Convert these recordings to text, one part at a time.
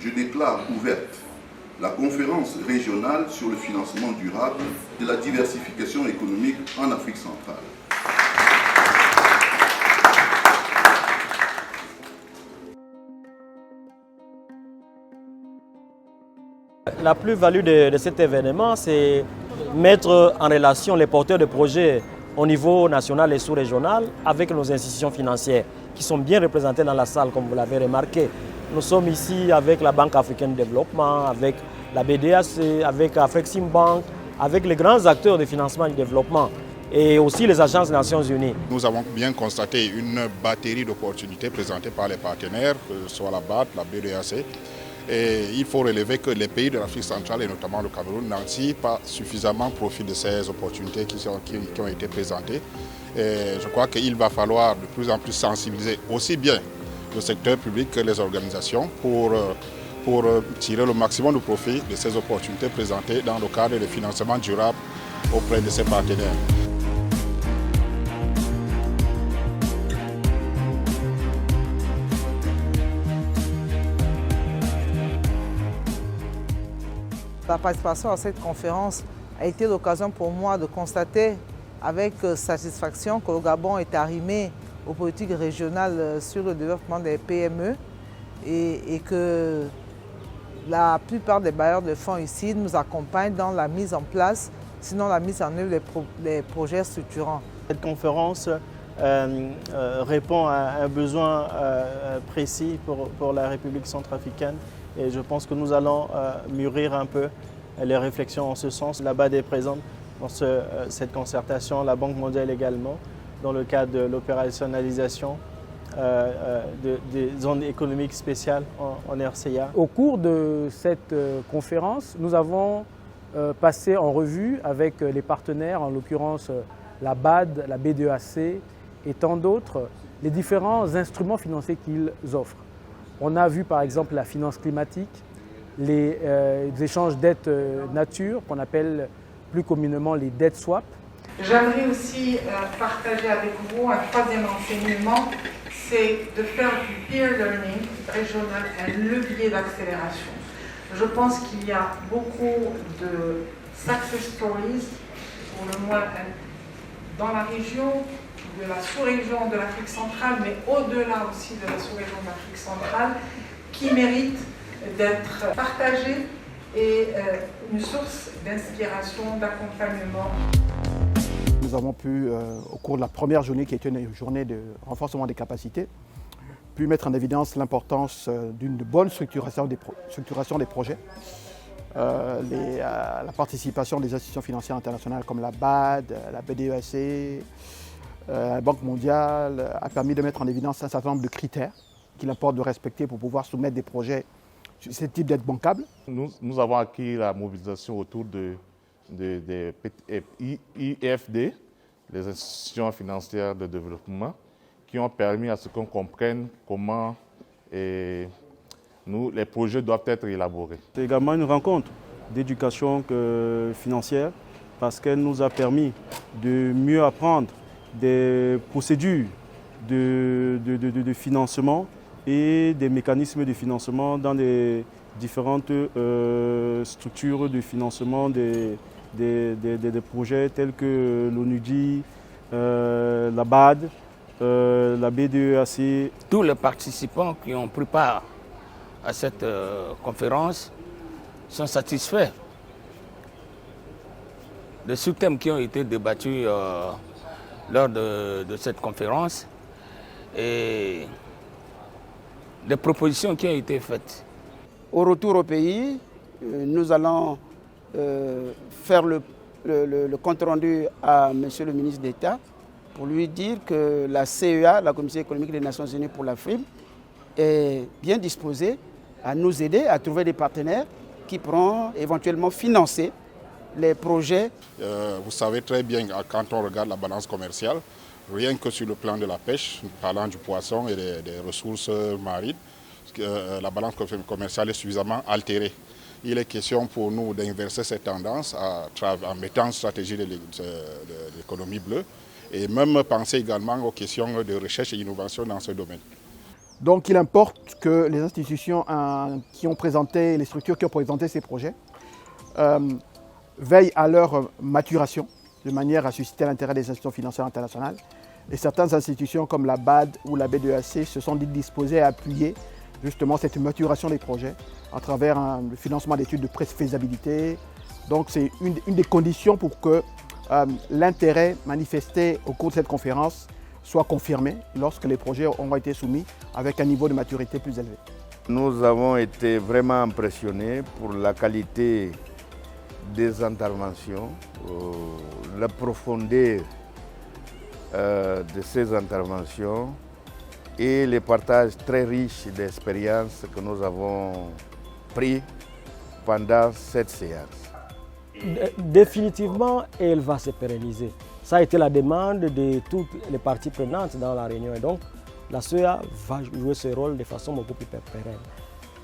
je déclare ouverte la conférence régionale sur le financement durable de la diversification économique en Afrique centrale. La plus-value de cet événement, c'est mettre en relation les porteurs de projets au niveau national et sous-régional avec nos institutions financières qui sont bien représentées dans la salle, comme vous l'avez remarqué. Nous sommes ici avec la Banque africaine de développement, avec la BDAC, avec Afreximbank, avec les grands acteurs de financement du développement et aussi les agences des Nations Unies. Nous avons bien constaté une batterie d'opportunités présentées par les partenaires, que ce soit la BAD, la BDAC. Et il faut relever que les pays de l'Afrique centrale et notamment le Cameroun n'en tirent pas suffisamment profit de ces opportunités qui ont été présentées. Et je crois qu'il va falloir de plus en plus sensibiliser aussi bien le secteur public que les organisations pour tirer le maximum de profit de ces opportunités présentées dans le cadre de financement durable auprès de ses partenaires. La participation à cette conférence a été l'occasion pour moi de constater avec satisfaction que le Gabon est arrimé aux politiques régionales sur le développement des PME et que la plupart des bailleurs de fonds ici nous accompagnent dans la mise en place, sinon la mise en œuvre des projets structurants. Cette conférence répond à un besoin précis pour la République centrafricaine. Et je pense que nous allons mûrir un peu les réflexions en ce sens. La BAD est présente dans cette concertation, la Banque mondiale également, dans le cadre de l'opérationnalisation des zones économiques spéciales en RCA. Au cours de cette conférence, nous avons passé en revue avec les partenaires, en l'occurrence la BAD, la BDAC et tant d'autres, les différents instruments financiers qu'ils offrent. On a vu par exemple la finance climatique, les échanges dettes nature, qu'on appelle plus communément les debt swaps. J'aimerais aussi partager avec vous un troisième enseignement, c'est de faire du peer learning régional un levier d'accélération. Je pense qu'il y a beaucoup de success stories, pour le moins dans la région, de la sous-région de l'Afrique centrale, mais au-delà aussi de la sous-région de l'Afrique centrale, qui méritent d'être partagés et une source d'inspiration, d'accompagnement. Nous avons pu, au cours de la première journée, qui était une journée de renforcement des capacités, pu mettre en évidence l'importance d'une bonne structuration des projets. La participation des institutions financières internationales comme la BAD, la BDEAC, la Banque mondiale a permis de mettre en évidence un certain nombre de critères qu'il importe de respecter pour pouvoir soumettre des projets susceptibles d'être bancables. Nous avons acquis la mobilisation autour des IFD, les institutions financières de développement, qui ont permis à ce qu'on comprenne comment les projets doivent être élaborés. C'est également une rencontre d'éducation financière parce qu'elle nous a permis de mieux apprendre des procédures de financement et des mécanismes de financement dans les différentes structures de financement des projets tels que l'ONUDI, la BAD, la BDEAC. Tous les participants qui ont pris part à cette conférence sont satisfaits des sous-thèmes qui ont été débattus lors de cette conférence et des propositions qui ont été faites. Au retour au pays, nous allons faire le compte-rendu à M. le ministre d'État pour lui dire que la CEA, la Commission économique des Nations Unies pour l'Afrique, est bien disposée à nous aider à trouver des partenaires qui pourront éventuellement financer les projets. Vous savez très bien, quand on regarde la balance commerciale, rien que sur le plan de la pêche, parlant du poisson et des ressources marines, la balance commerciale est suffisamment altérée. Il est question pour nous d'inverser cette tendance en mettant une stratégie de l'économie bleue et même penser également aux questions de recherche et innovation dans ce domaine. Donc il importe que les institutions qui ont présenté, les structures qui ont présenté ces projets, veillent à leur maturation de manière à susciter l'intérêt des institutions financières internationales. Et certaines institutions comme la BAD ou la B2AC se sont disposées à appuyer justement cette maturation des projets à travers le financement d'études de faisabilité. Donc c'est une des conditions pour que l'intérêt manifesté au cours de cette conférence soit confirmé lorsque les projets auront été soumis avec un niveau de maturité plus élevé. Nous avons été vraiment impressionnés pour la qualité des interventions, la profondeur de ces interventions et les partages très riches d'expériences que nous avons pris pendant cette séance. Définitivement, elle va se pérenniser. Ça a été la demande de toutes les parties prenantes dans la réunion et donc la CEA va jouer ce rôle de façon beaucoup plus pérenne.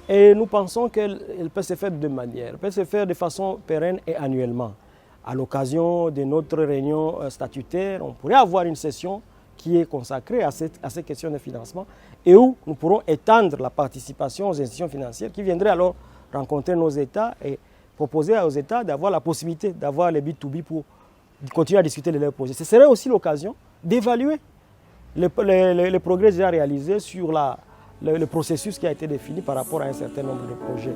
Et nous pensons qu'elle peut se faire de deux manières. Elle peut se faire de façon pérenne et annuellement. À l'occasion de notre réunion statutaire, on pourrait avoir une session qui est consacrée à ces questions de financement et où nous pourrons étendre la participation aux institutions financières qui viendraient alors rencontrer nos États et proposer aux États d'avoir la possibilité d'avoir les B2B pour continuer à discuter de leurs projets. Ce serait aussi l'occasion d'évaluer les progrès déjà réalisés sur le processus qui a été défini par rapport à un certain nombre de projets.